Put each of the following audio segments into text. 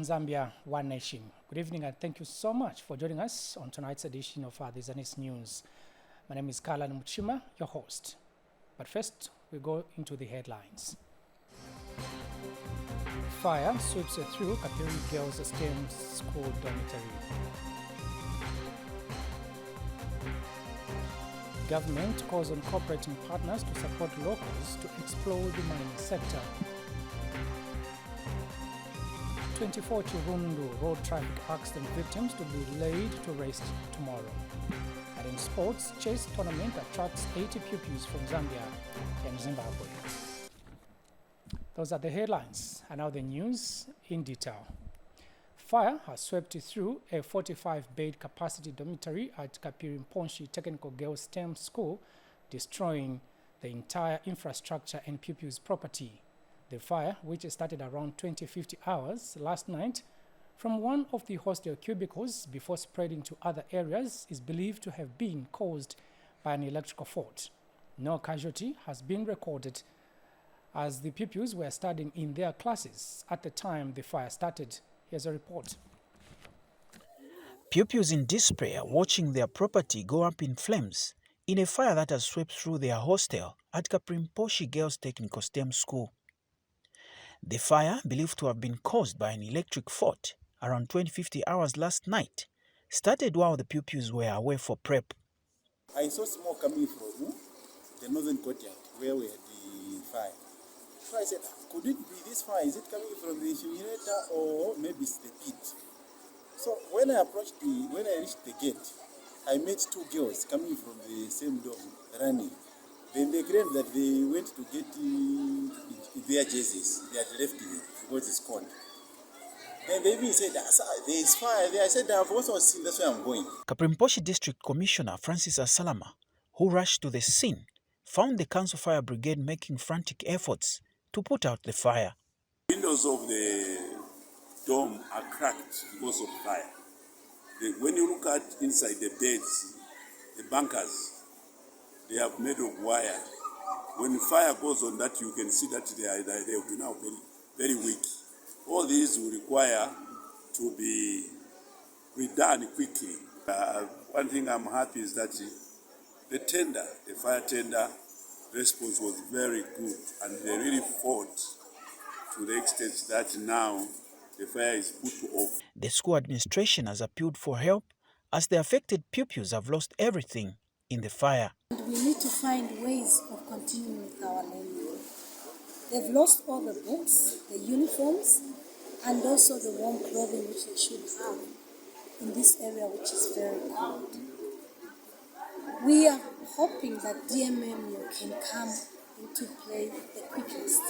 One Zambia, One Nation. Good evening and thank you so much for joining us on tonight's edition of the Zanis News. My name is Kalan Muchima, your host. But first, we go into the headlines. Fire sweeps through Kapiri Girls' STEM school dormitory. Government calls on cooperating partners to support locals to explore the mining sector. 24 Chirundu road traffic accident victims to be laid to rest tomorrow. And in sports, chess tournament attracts 80 pupils from Zambia and Zimbabwe. Those are the headlines, and now the news in detail. Fire has swept through a 45-bed capacity dormitory at Kapiri Technical Girls STEM School, destroying the entire infrastructure and pupils' property. The fire, which started around 2050 hours last night from one of the hostel cubicles before spreading to other areas, is believed to have been caused by an electrical fault. No casualty has been recorded, as the pupils were studying in their classes at the time the fire started. Here's a report. Pupils in despair watching their property go up in flames in a fire that has swept through their hostel at Kapiri Girls Technical STEM School. The fire, believed to have been caused by an electric fault around 2050 hours last night, started while the pupils were away for prep. I saw smoke coming from the northern courtyard where we had the fire. So I said, could it be this fire? Is it coming from the incinerator or maybe it's the pit? So when I reached the gate, I met two girls coming from the same dorm running. Then they claimed that they went to get their jerseys. They had left it because it's cold. And they even said, there is fire there. I said, I've also seen, that's where I'm going. Kapiri District Commissioner Francis Asalama, who rushed to the scene, found the Council Fire Brigade making frantic efforts to put out the fire. Windows of the dome are cracked because of fire. When you look at inside the beds, the bunkers, they are made of wire. When fire goes on that, you can see that they will be now very, very weak. All these will require to be redone quickly. One thing I'm happy is that the fire tender response was very good, and they really fought to the extent that now the fire is put off. The school administration has appealed for help as the affected pupils have lost everything in the fire. We need to find ways of continuing with our learning. They've lost all the books, the uniforms, and also the warm clothing which they should have in this area which is very cold. We are hoping that DMMU can come into play the quickest,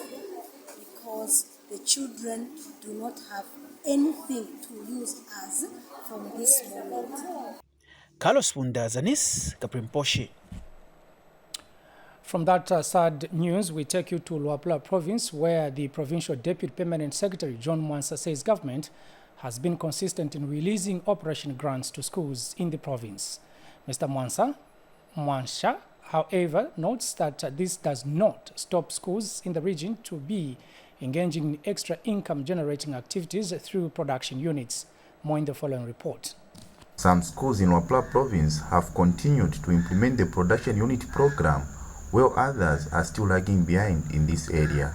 because the children do not have anything to use as from this moment. Carlos Wunda, Zanis, Kapiri. From that sad news, we take you to Luapula Province, where the Provincial Deputy Permanent Secretary John Mwansa says government has been consistent in releasing operation grants to schools in the province. Mr. Mwansa, however, notes that this does not stop schools in the region to be engaging in extra income generating activities through production units. More in the following report. Some schools in Luapula Province have continued to implement the production unit program, while others are still lagging behind in this area.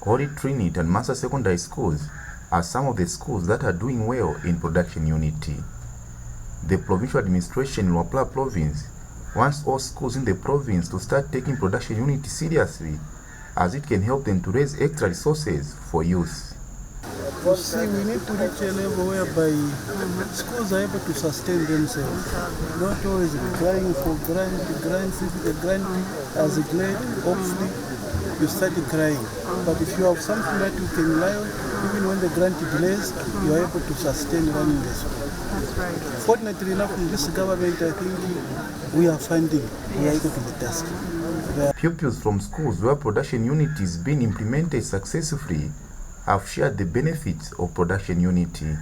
Holy Trinity and Master Secondary Schools are some of the schools that are doing well in production unity. The provincial administration in Luapula Province wants all schools in the province to start taking production unity seriously, as it can help them to raise extra resources for youth. You see, we need to reach a level whereby schools are able to sustain themselves, not always crying for grant. If the grant has a delayed, hopefully you start crying. But if you have something that you can rely on, even when the grant delays, you are able to sustain running the school. That's right. Fortunately enough, in this government, I think we are funding, we are able to the task. Pupils from schools where production unit is being implemented successfully have shared the benefits of production unity.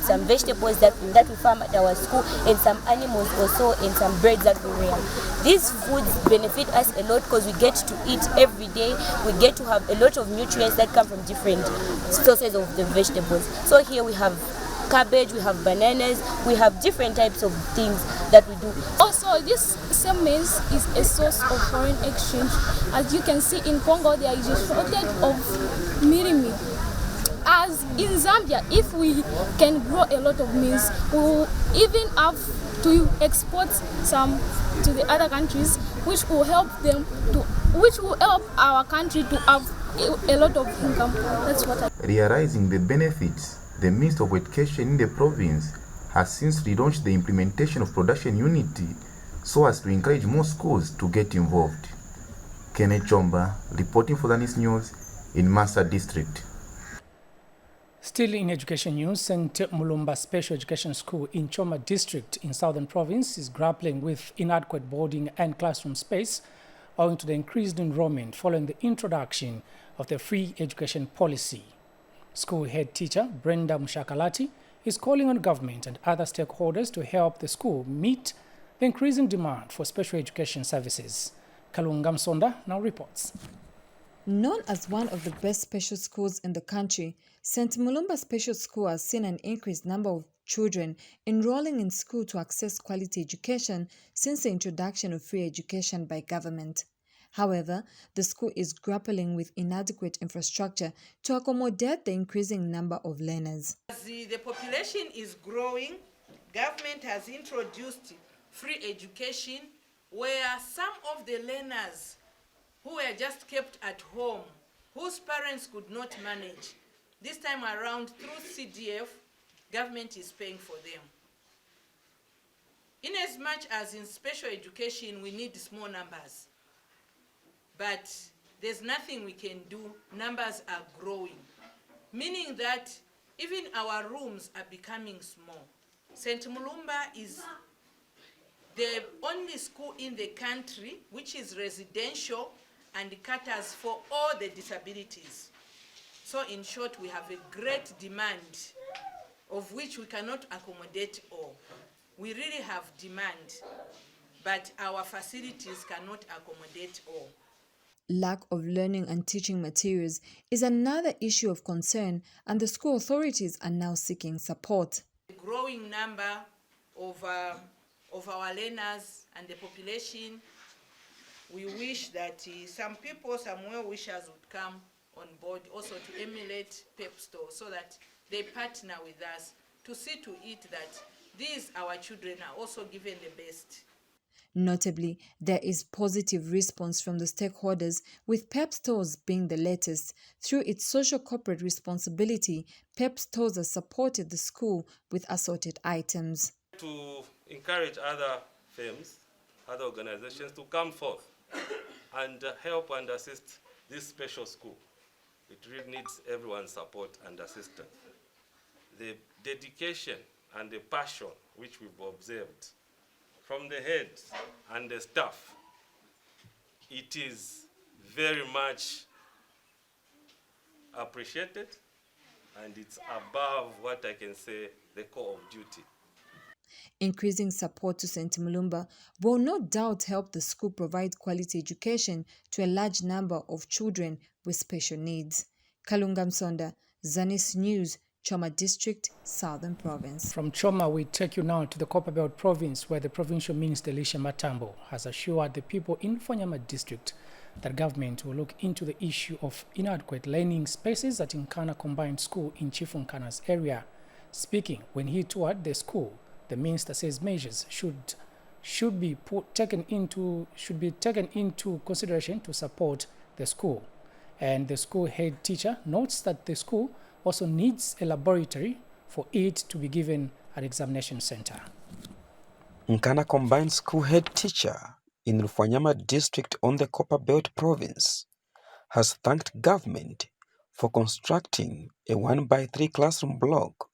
Some vegetables that we farm at our school, and some animals also, and some birds that we rear. These foods benefit us a lot because we get to eat every day. We get to have a lot of nutrients that come from different sources of the vegetables. So here we have cabbage, we have bananas, we have different types of things that we do. Also, this same maize is a source of foreign exchange. As you can see in Congo, there is a shortage of mirimi. As in Zambia, if we can grow a lot of maize, we will even have to export some to the other countries, which will help our country to have a lot of income. That's what I. Realizing the benefits, the Minister of Education in the province has since relaunched the implementation of production unity so as to encourage more schools to get involved. Kenneth Chomba, reporting for Zanis News in Massa District. Still in education news, St. Mulumba Special Education School in Choma District in Southern Province is grappling with inadequate boarding and classroom space owing to the increased enrollment following the introduction of the free education policy. School head teacher Brenda Mushakalati is calling on government and other stakeholders to help the school meet the increasing demand for special education services. Kalunga Msonda now reports. Known as one of the best special schools in the country, St. Mulumba Special School has seen an increased number of children enrolling in school to access quality education since the introduction of free education by government. However, the school is grappling with inadequate infrastructure to accommodate the increasing number of learners. As the population is growing, government has introduced free education where some of the learners who were just kept at home, whose parents could not manage, this time around through CDF, government is paying for them. In as much as in special education we need small numbers, but there's nothing we can do, numbers are growing, meaning that even our rooms are becoming small. St. Mulumba is the only school in the country which is residential and caters for all the disabilities. So in short, we have a great demand of which we cannot accommodate all. We really have demand, but our facilities cannot accommodate all. Lack of learning and teaching materials is another issue of concern, and the school authorities are now seeking support. The growing number of our learners and the population, we wish that some people, some well-wishers would come on board also to emulate PEP Store so that they partner with us to see to it that these, our children, are also given the best. Notably, there is positive response from the stakeholders, with PEP Stores being the latest. Through its social corporate responsibility, PEP Stores has supported the school with assorted items. To encourage other firms, other organizations to come forth and help and assist this special school. It really needs everyone's support and assistance. The dedication and the passion which we've observed from the heads and the staff, it is very much appreciated, and it's above what I can say the call of duty. Increasing support to St. Mulumba will no doubt help the school provide quality education to a large number of children with special needs. Kalunga Msonda, Zanis News, Choma District, Southern Province. From Choma, we take you now to the Copperbelt Province, where the Provincial Minister Elisha Matambo has assured the people in Fanyama District that government will look into the issue of inadequate learning spaces at Nkana Combined School in Chifunkana's area. Speaking when he toured the school, the minister says measures should be taken into consideration to support the school. And the school head teacher notes that the school also needs a laboratory for it to be given an examination center. Nkana Combined School head teacher in Rufanyama district on the Copperbelt province has thanked government for constructing a 1x3 classroom block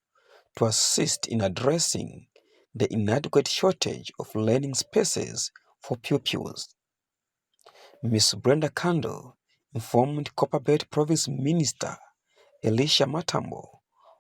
to assist in addressing the inadequate shortage of learning spaces for pupils. Ms. Brenda Kandel informed Copperbelt Province Minister Elisha Matambo,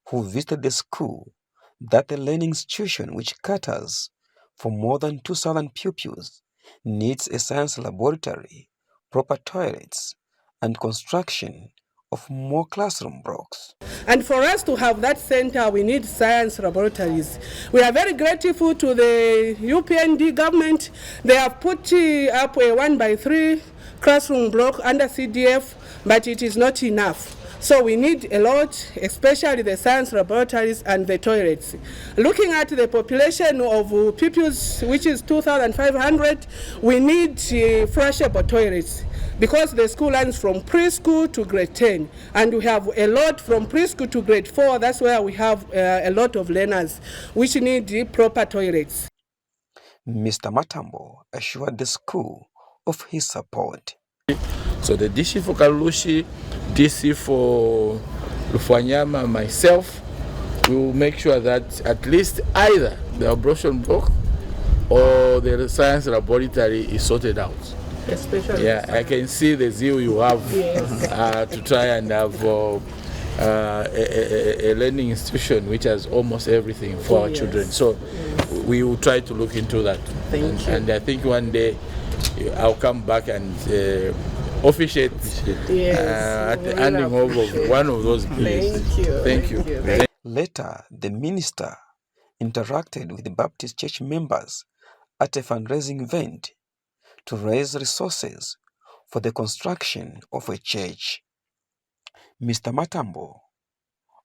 who visited the school, that the learning institution, which caters for more than 2,000 pupils, needs a science laboratory, proper toilets, and construction of more classroom blocks. And for us to have that center, we need science laboratories. We are very grateful to the UPND government. They have put up a 1x3 classroom block under CDF, but it is not enough. So we need a lot, especially the science laboratories and the toilets. Looking at the population of pupils, which is 2,500, we need flushable toilets, because the school runs from preschool to grade 10, and we have a lot from preschool to grade 4. That's where we have a lot of learners which need proper toilets. Mr. Matambo assured the school of his support. So the DC for Kalushi, DC for Lufwanyama, myself, we will make sure that at least either the abortion block or the science laboratory is sorted out. Especially I can see the zeal you have to try and have a learning institution which has almost everything for our children. So we will try to look into that. And I think one day I'll come back and officiate at the handing over of one of those bills. Thank you. Later, the minister interacted with the Baptist church members at a fundraising event to raise resources for the construction of a church. Mr. Matambo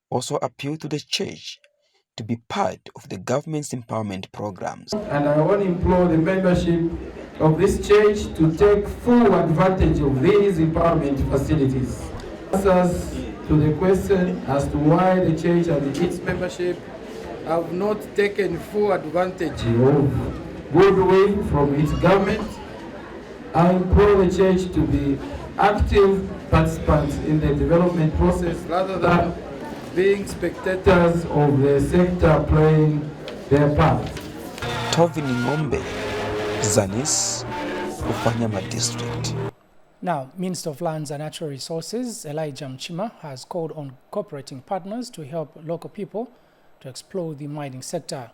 also appealed to the church to be part of the government's empowerment programs. And I want to implore the membership of this church to take full advantage of these empowerment facilities. Answers to the question as to why the church and its membership have not taken full advantage of goodwill from its government. I implore the church to be active participants in the development process rather than being spectators of the sector playing their part. Tovini Ngombe, Zanis, Lufwanyama District. Now, Minister of Lands and Natural Resources, Elijah Mchima, has called on cooperating partners to help local people to explore the mining sector.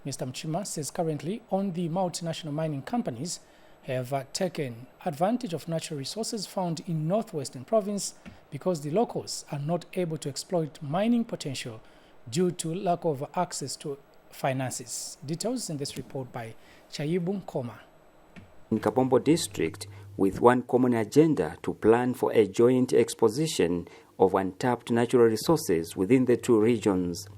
Mr. Mchima says currently only the multinational mining companies have taken advantage of natural resources found in Northwestern Province because the locals are not able to exploit mining potential due to lack of access to finances. Details in this report by Chayibu Nkoma. In Kabombo District, with one common agenda to plan for a joint exposition of untapped natural resources within the two regions.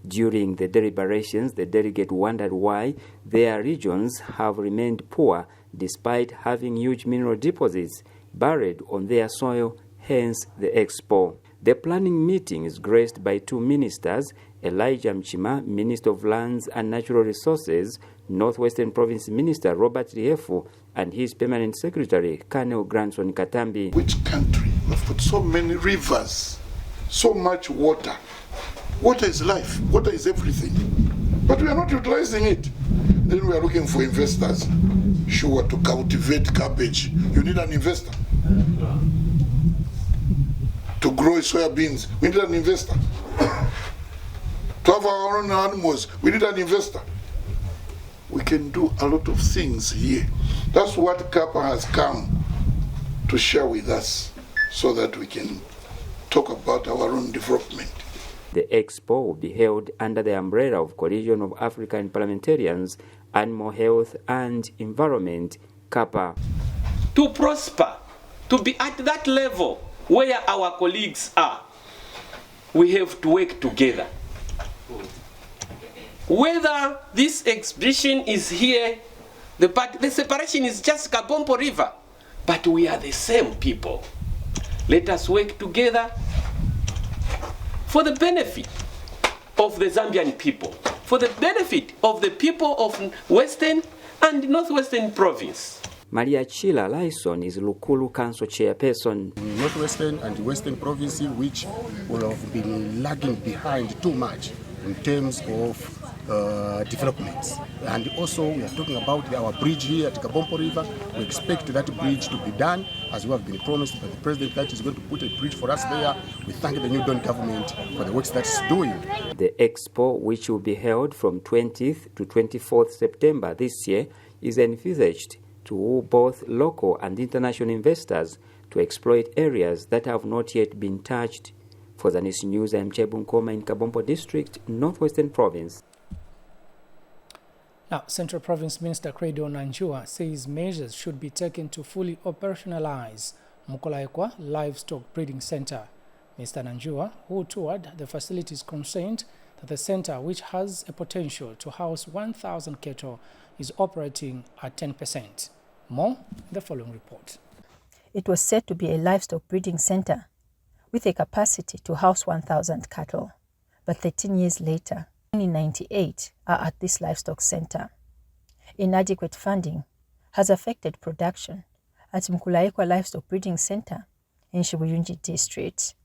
During the deliberations, the delegate wondered why their regions have remained poor despite having huge mineral deposits buried on their soil, hence the expo. The planning meeting is graced by two ministers, Elijah Mchima, Minister of Lands and Natural Resources, Northwestern Province Minister Robert Riefu, and his Permanent Secretary, Colonel Granson Katambi. Which country? We've got so many rivers, so much water. Water is life, water is everything. But we are not utilizing it. Then we are looking for investors. Sure, to cultivate cabbage, you need an investor. To grow soybeans, we need an investor. To have our own animals, we need an investor. We can do a lot of things here. That's what CAPA has come to share with us so that we can talk about our own development. The expo will be held under the umbrella of Coalition of African Parliamentarians, Animal Health and Environment, CAPA. To prosper, to be at that level where our colleagues are, we have to work together. Whether this exhibition is here, the separation is just Kabombo River, but we are the same people. Let us work together for the benefit of the Zambian people, for the benefit of the people of Western and Northwestern Province. Maria Chila Lyson is Lukulu Council Chairperson. Northwestern and Western Provinces, which will have been lagging behind too much. in terms of developments. And also we are talking about our bridge here at Kabompo River. We expect that bridge to be done as we have been promised by the President that is going to put a bridge for us there. We thank the New Dawn government for the works that it's doing. The expo, which will be held from 20th to 24th September this year, is envisaged to woo both local and international investors to exploit areas that have not yet been touched. For Zanis News, I'm Chebun Koma in Kabompo District, Northwestern Province. Now, Central Province Minister Credo Nanjua says measures should be taken to fully operationalize Mukolaekwa Livestock Breeding Center. Mr. Nanjua, who toured the facilities, concerned that the center, which has a potential to house 1,000 cattle, is operating at 10%. More in the following report. It was said to be a livestock breeding center with a capacity to house 1,000 cattle, but 13 years later, only 98 are at this livestock center. Inadequate funding has affected production at Mukolaekwa Livestock Breeding Center in Shibuyunji District.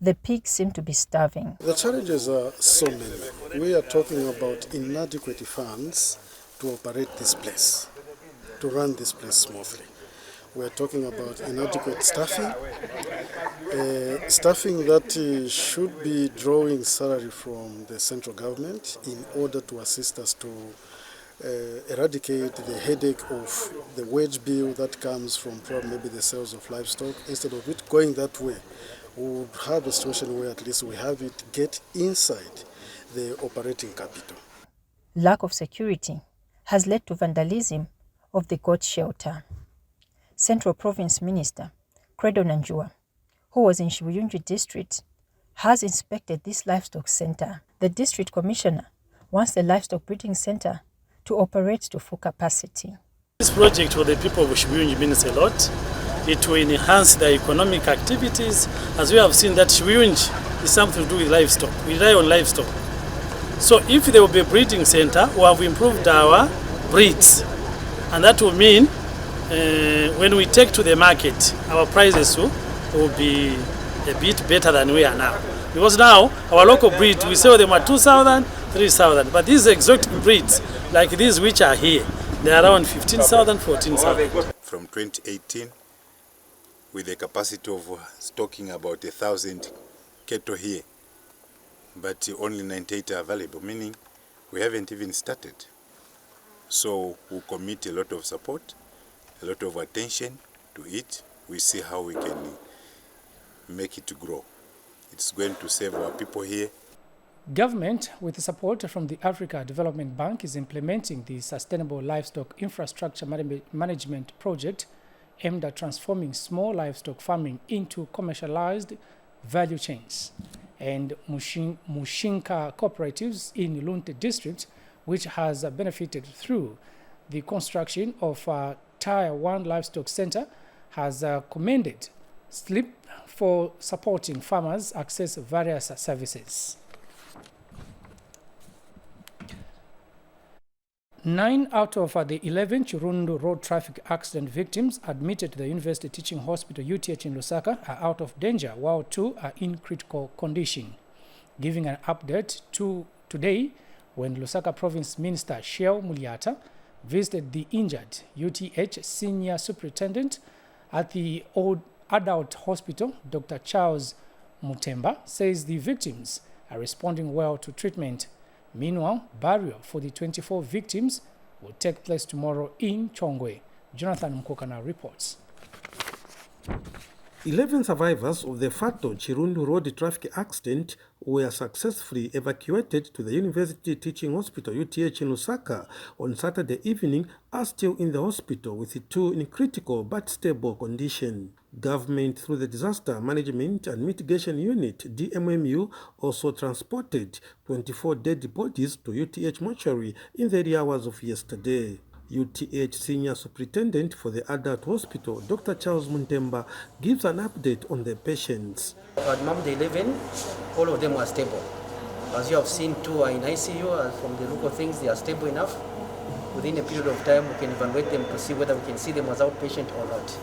The pigs seem to be starving. The challenges are so many. We are talking about inadequate funds to operate this place, to run this place smoothly. We are talking about inadequate staffing, staffing that should be drawing salary from the central government in order to assist us to eradicate the headache of the wage bill that comes from probably maybe the sales of livestock. Instead of it going that way, we would have a situation where at least we have it get inside the operating capital. Lack of security has led to vandalism of the goat shelter. Central Province Minister Credo Nanjua, who was in Shibuyunji District, has inspected this livestock center. The District Commissioner wants the livestock breeding center to operate to full capacity. This project for the people of Shibuyunji means a lot. It will enhance their economic activities, as we have seen that Shibuyunji is something to do with livestock. We rely on livestock. So if there will be a breeding center, we have improved our breeds, and that will mean when we take to the market, our prices will be a bit better than we are now. Because now, our local breeds, we sell them at 2,000, 3,000. But these exotic breeds, like these which are here, they are around 15,000, 14,000. From 2018, with the capacity of stocking about 1,000 cattle here, but only 98 are available, meaning we haven't even started. So we'll commit a lot of support, a lot of attention to it. We see how we can make it grow. It's going to save our people here. Government, with support from the Africa Development Bank, is implementing the Sustainable Livestock Infrastructure Management Project aimed at transforming small livestock farming into commercialized value chains. And Mushinka Cooperatives in Lunte District, which has benefited through the construction of a Tier 1 Livestock Center, has commended SLIP for supporting farmers access various services. 9 out of the 11 Chirundu road traffic accident victims admitted to the University Teaching Hospital UTH in Lusaka are out of danger, while 2 are in critical condition. Giving an update today when Lusaka Province Minister Sheo Muliata visited the injured UTH Senior Superintendent at the Old Adult Hospital, Dr. Charles Mutemba says the victims are responding well to treatment. Meanwhile, burial for the 24 victims will take place tomorrow in Chongwe. Jonathan Mkokana reports. 11 survivors of the fatal Chirundu road traffic accident were successfully evacuated to the University Teaching Hospital UTH in Lusaka on Saturday evening are still in the hospital, with 2 in critical but stable condition. Government, through the Disaster Management and Mitigation Unit DMMU, also transported 24 dead bodies to UTH mortuary in the early hours of yesterday. UTH Senior Superintendent for the Adult Hospital, Dr. Charles Mutemba, gives an update on the patients. Among the 11, all of them were stable. As you have seen, 2 are in ICU, and from the look of things, they are stable enough. Within a period of time, we can evaluate them to see whether we can see them as outpatient or not.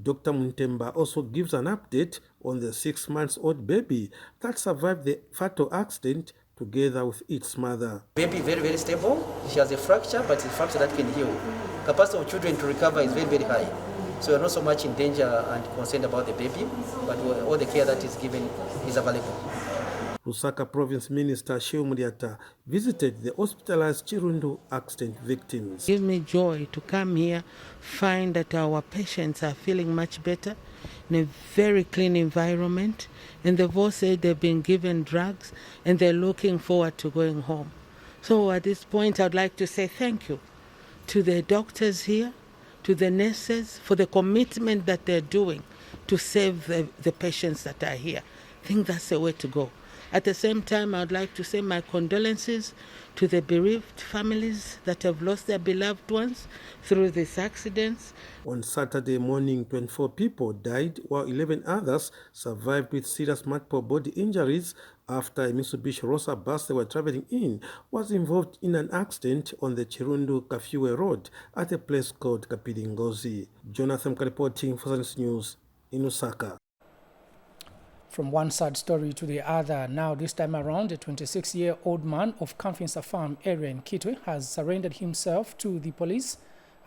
Dr. Mutemba also gives an update on the 6-month-old baby that survived the fatal accident together with its mother. Baby very, very stable. She has a fracture, but it's a fracture that can heal. Capacity of children to recover is very, very high. So we're not so much in danger and concerned about the baby, but all the care that is given is available. Lusaka Province Minister Shehu Mudiata visited the hospitalized Chirundu accident victims. Give me joy to come here, find that our patients are feeling much better in a very clean environment, and they've all said they've been given drugs and they're looking forward to going home. So at this point, I'd like to say thank you to the doctors here, to the nurses for the commitment that they're doing to save the patients that are here. I think that's the way to go. At the same time, I'd like to say my condolences to the bereaved families that have lost their beloved ones through these accidents. On Saturday morning, 24 people died, while 11 others survived with serious multiple body injuries after a Mitsubishi Rosa bus they were traveling in was involved in an accident on the Chirundu Kafiwe Road at a place called Kapiringozi. Jonathan reporting for Zanis News in Lusaka. From one sad story to the other, now this time around, a 26-year-old man of Kamfinsa Farm area in Kitwe has surrendered himself to the police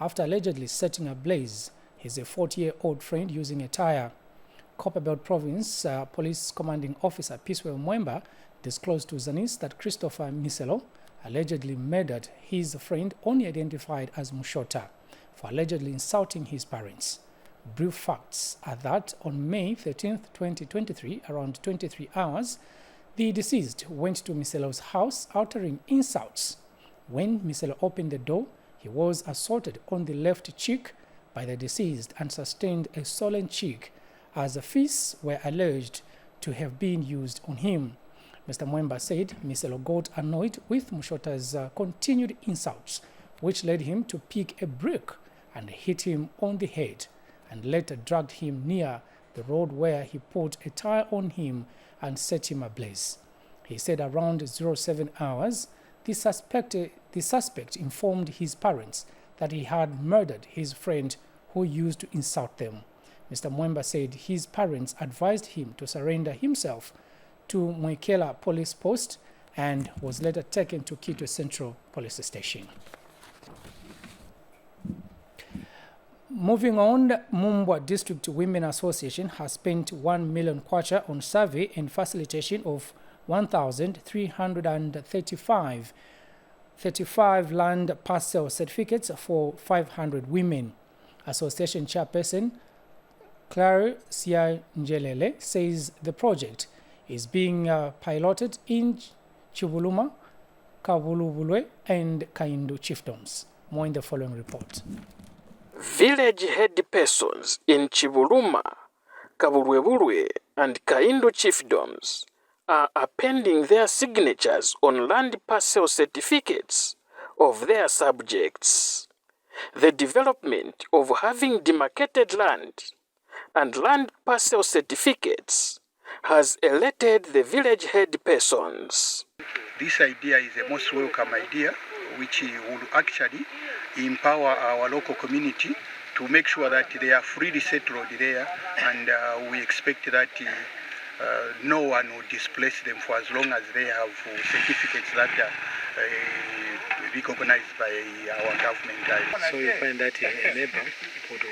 after allegedly setting ablaze his 40-year-old friend using a tire. Copperbelt Province Police Commanding Officer Peacewell Mwemba disclosed to Zanis that Christopher Miselo allegedly murdered his friend, only identified as Mushota, for allegedly insulting his parents. Brief facts are that on May 13, 2023, around 23 hours, the deceased went to Miselo's house uttering insults. When Miselo opened the door, he was assaulted on the left cheek by the deceased and sustained a swollen cheek, as the fists were alleged to have been used on him. Mr. Mwemba said Miselo got annoyed with Mushota's continued insults, which led him to pick a brick and hit him on the head, and later dragged him near the road where he put a tire on him and set him ablaze. He said around 07 hours, the suspect informed his parents that he had murdered his friend who used to insult them. Mr. Mwemba said his parents advised him to surrender himself to Mwekela Police Post and was later taken to Kitwe Central Police Station. Moving on, Mumbwa District Women Association has spent 1 million kwacha on survey and facilitation of 1,335 land parcel certificates for 500 women. Association chairperson Claire Sianjelele says the project is being piloted in Chibuluma, Kavulubulwe and Kaindu chiefdoms. More in the following report. Village head persons in Chibuluma, Kabulwebulwe and Kaindu chiefdoms are appending their signatures on land parcel certificates of their subjects. The development of having demarcated land and land parcel certificates has elated the village head persons. This idea is a most welcome idea, which will actually empower our local community to make sure that they are freely settled there, and we expect that no one will displace them for as long as they have certificates that are recognized by our government. So you find that a neighbor would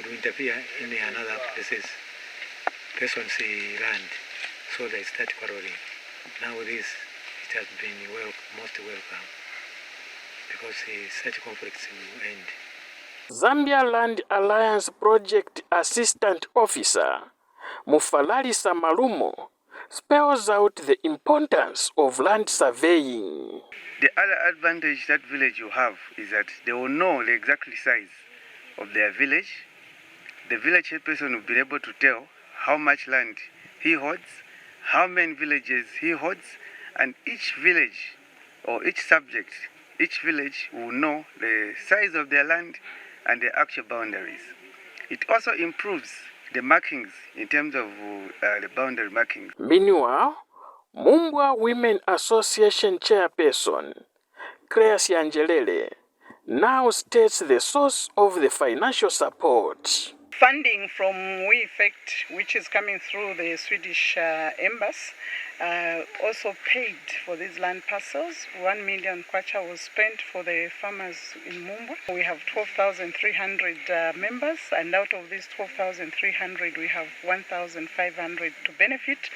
interfere in another person's land, so they start quarreling. Now this, it has been most welcome, because such conflicts will end. Zambia Land Alliance Project Assistant Officer Mufalali Samalumo spells out the importance of land surveying. The other advantage that village will have is that they will know the exact size of their village. The village head person will be able to tell how much land he holds, how many villages he holds, and each village or each subject, each village will know the size of their land and the actual boundaries. It also improves the markings in terms of the boundary markings. Meanwhile, Mumbwa Women Association chairperson Claire Sianjelele now states the source of the financial support. Funding from We Effect, which is coming through the Swedish embassy, also paid for these land parcels. 1 million kwacha was spent for the farmers in Mumbwa. We have 12,300 members, and out of these 12,300, we have 1,500 to benefit,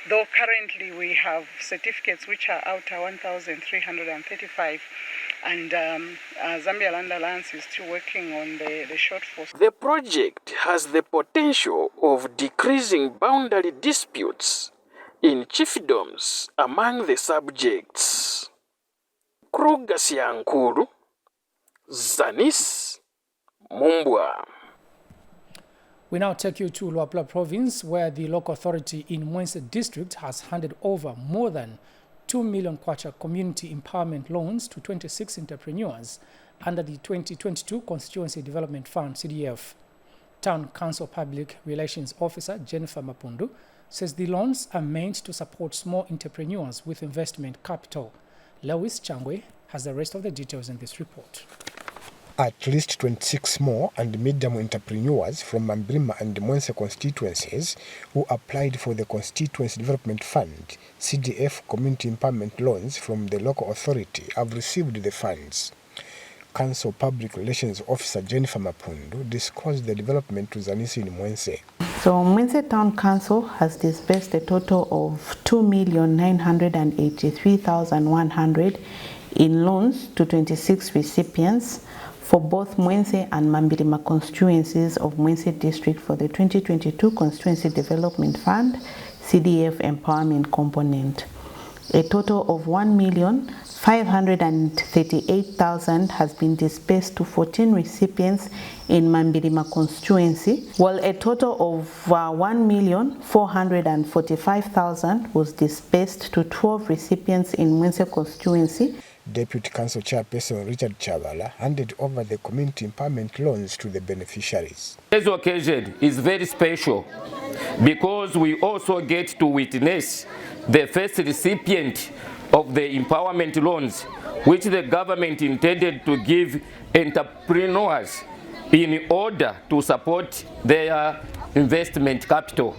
though currently we have certificates which are out 1,335. And Zambia Land Alliance is still working on the shortfall. The project has the potential of decreasing boundary disputes in chiefdoms among the subjects. Kruga Siankuru, Zanis, Mumbwa. We now take you to Luapula province, where the local authority in Mwense district has handed over more than 2 million kwacha community empowerment loans to 26 entrepreneurs under the 2022 Constituency Development Fund, CDF. Town Council Public Relations Officer Jennifer Mapundu says the loans are meant to support small entrepreneurs with investment capital. Lewis Changwe has the rest of the details in this report. At least 26 small and medium entrepreneurs from Mambrima and Mwense constituencies who applied for the Constituency Development Fund, CDF community empowerment loans from the local authority have received the funds. Council Public Relations Officer Jennifer Mapundu disclosed the development to Zanis in Mwense. So Mwense Town Council has disbursed a total of 2,983,100 in loans to 26 recipients for both Mwense and Mambirima constituencies of Mwense district for the 2022 Constituency Development Fund CDF Empowerment Component. A total of 1,538,000 has been disbursed to 14 recipients in Mambirima constituency, while a total of 1,445,000 was disbursed to 12 recipients in Mwense constituency. Deputy Council Chairperson Richard Chavala handed over the community empowerment loans to the beneficiaries. This occasion is very special because we also get to witness the first recipient of the empowerment loans, which the government intended to give entrepreneurs in order to support their investment capital.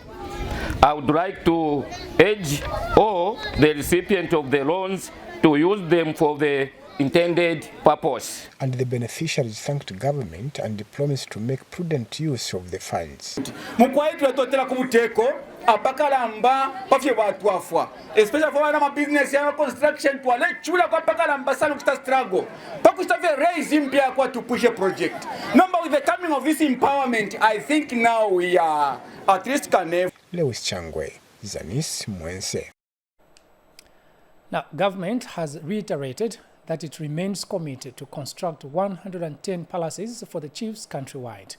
I would like to urge all the recipients of the loans to use them for the intended purpose. And the beneficiaries thanked government and promised to make prudent use of the funds. Especially for our business and construction, to let chula kwa pakalamba salo kita struggle. Pakustave raise impia kwa to push a project. Number with the coming of this empowerment, I think now we are at least can. Lewis Changwe, Zanis, Mwense. Now, government has reiterated that it remains committed to construct 110 palaces for the chiefs countrywide.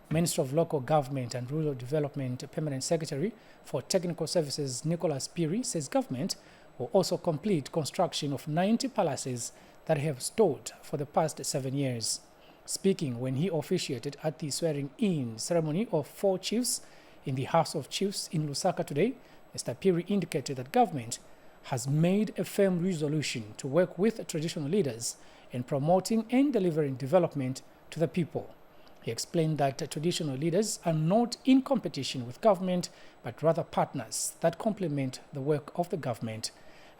Minister of Local Government and Rural Development Permanent Secretary for Technical Services Nicholas Piri says government will also complete construction of 90 palaces that have stood for the past 7 years. Speaking when he officiated at the swearing-in ceremony of 4 chiefs in the House of Chiefs in Lusaka today, Mr. Piri indicated that government has made a firm resolution to work with traditional leaders in promoting and delivering development to the people. He explained that traditional leaders are not in competition with government, but rather partners that complement the work of the government.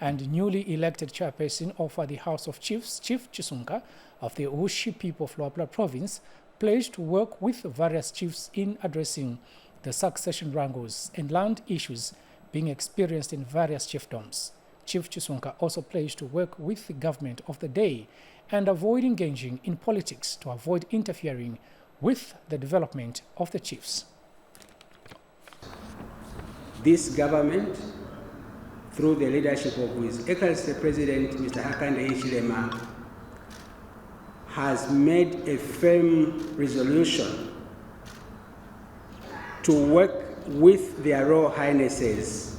And newly elected chairperson of the House of Chiefs, Chief Chisunga of the Ushi people of Luapula province, pledged to work with various chiefs in addressing the succession wrangles and land issues being experienced in various chiefdoms. Chief Chisunga also pledged to work with the government of the day and avoid engaging in politics to avoid interfering with the development of the chiefs. This government, through the leadership of His Excellency the President, Mr. Hakainde Hichilema, has made a firm resolution to work with their Royal Highnesses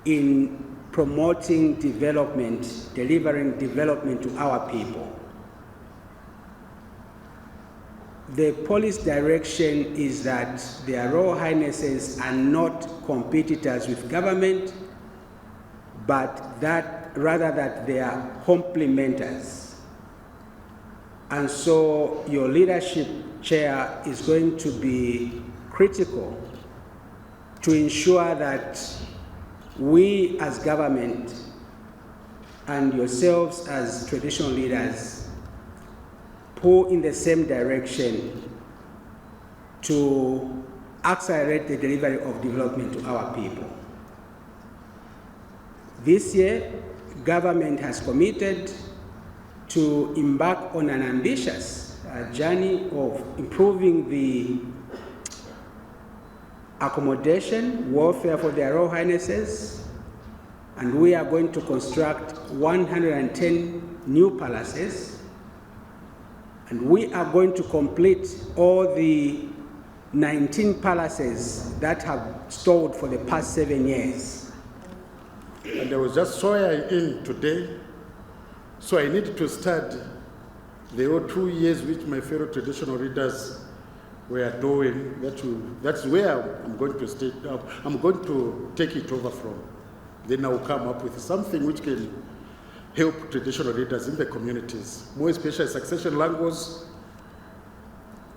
in promoting development, delivering development to our people. The policy direction is that their Royal Highnesses are not competitors with government, but that rather that they are complementers. And so your leadership, Chair, is going to be critical to ensure that we as government and yourselves as traditional leaders pull in the same direction to accelerate the delivery of development to our people. This year, government has committed to embark on an ambitious journey of improving the accommodation, welfare for their Royal Highnesses, and we are going to construct 110 new palaces, and we are going to complete all the 19 palaces that have stalled for the past 7 years. And I was just swearing in today, so I need to study the whole 2 years which my fellow traditional leaders were doing. That's where I'm going to stay. I'm going to take it over from. Then I'll come up with something which can help traditional leaders in the communities, more especially succession language,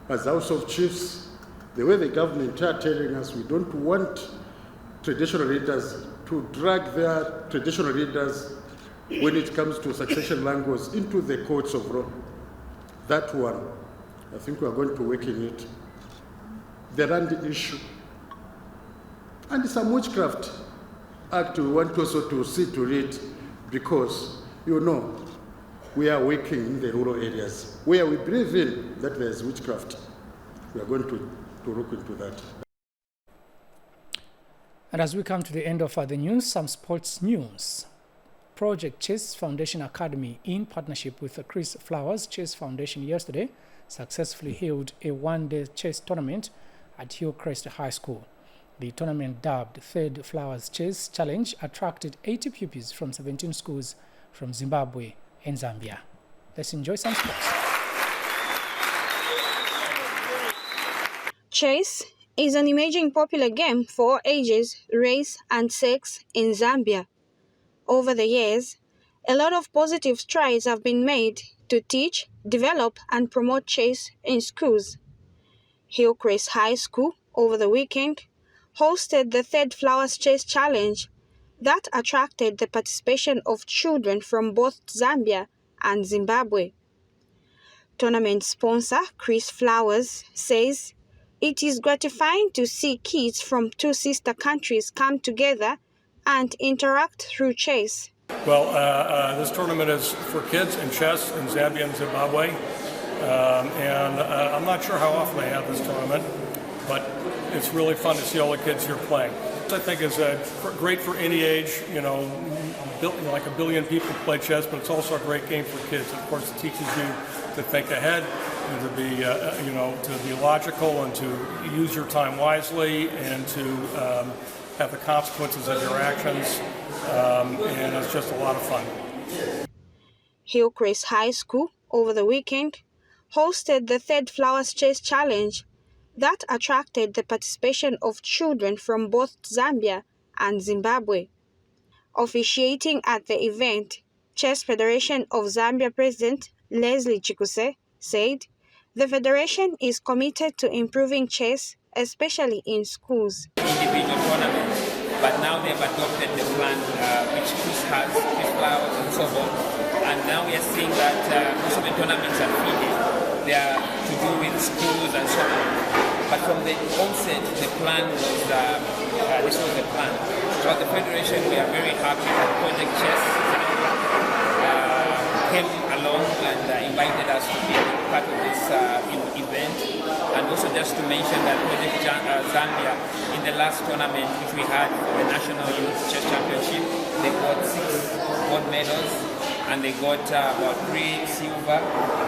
as House of Chiefs. The way the government are telling us, we don't want traditional leaders to drag their traditional leaders when it comes to succession language into the courts of law. That one, I think we are going to work in it. The land issue. And some witchcraft act we want also to see to it, because, you know, we are working in the rural areas where we believe in that there's witchcraft. We are going to look into that. And as we come to the end of the news, some sports news. Project Chess Foundation Academy, in partnership with the Chris Flowers Chess Foundation, yesterday successfully held a one-day chess tournament at Hillcrest High School. The tournament, dubbed Third Flowers Chess Challenge, attracted 80 pupils from 17 schools from Zimbabwe and Zambia. Let's enjoy some sports. Chess is an emerging popular game for all ages, race, and sex in Zambia. Over the years, a lot of positive strides have been made to teach, develop, and promote chess in schools. Hillcrest High School, over the weekend, hosted the Third Flowers Chess Challenge that attracted the participation of children from both Zambia and Zimbabwe. Tournament sponsor Chris Flowers says it is gratifying to see kids from two sister countries come together and interact through chess. Well, this tournament is for kids in chess in Zambia and Zimbabwe, and I'm not sure how often they have this tournament, but it's really fun to see all the kids here playing. I think is great for any age. You know, like 1 billion people play chess, but it's also a great game for kids. Of course, it teaches you to think ahead, and to be, to be logical, and to use your time wisely, and to have the consequences of your actions, and it's just a lot of fun. Hillcrest High School, over the weekend, hosted the Third Flowers Chess Challenge that attracted the participation of children from both Zambia and Zimbabwe. Officiating at the event, Chess Federation of Zambia President Leslie Chikuse said the federation is committed to improving chess, especially in schools. Individual tournaments, but now they've adopted the plan which Chris has, Chris Flowers and so on. And now we are seeing that most of the tournaments are feeding. They are to do with schools and so on. But from the onset, the plan was, this was the plan. So at the Federation, we are very happy that Project Chess came along and invited us to be part of this event. And also just to mention that Project Zambia, in the last tournament which we had, the National Youth Chess Championship, they got 6 gold medals, and they got about 3 silver,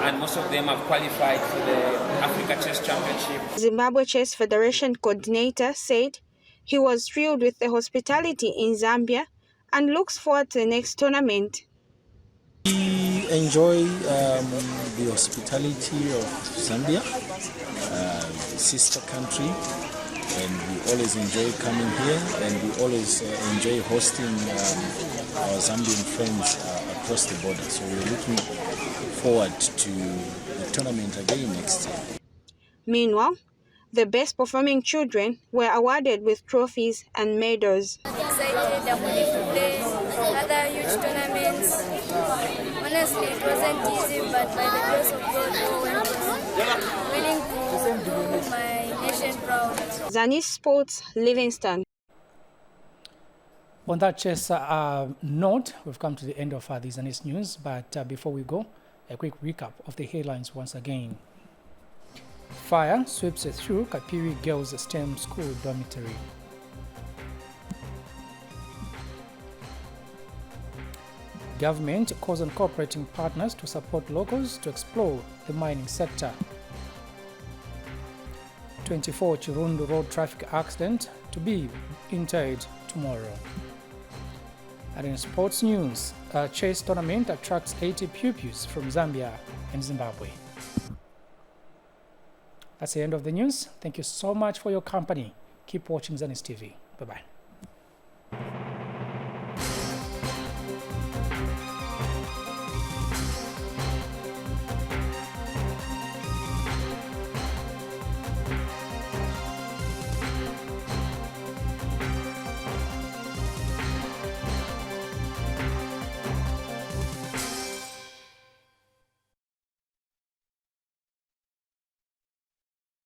and most of them have qualified for the Africa Chess Championship. Zimbabwe Chess Federation coordinator said he was thrilled with the hospitality in Zambia and looks forward to the next tournament. We enjoy the hospitality of Zambia, sister country, and we always enjoy coming here, and we always enjoy hosting our Zambian friends across the border. So we're looking forward to tournament again next year. Meanwhile, the best performing children were awarded with trophies and medals. Excited, I'm ready to play other huge tournaments. Honestly, it wasn't easy, but by the grace of God, all went well. Willing to do my nation proud. Zanis Sports, Livingston. On that chess note, we've come to the end of the Zanis news, but before we go, a quick recap of the headlines once again. Fire sweeps through Kapiri Girls STEM School dormitory. Government calls on cooperating partners to support locals to explore the mining sector. 24 Chirundu road traffic accident to be interred tomorrow. And in sports news, a chess tournament attracts 80 pupils from Zambia and Zimbabwe. That's the end of the news. Thank you so much for your company. Keep watching Zanis TV. Bye-bye.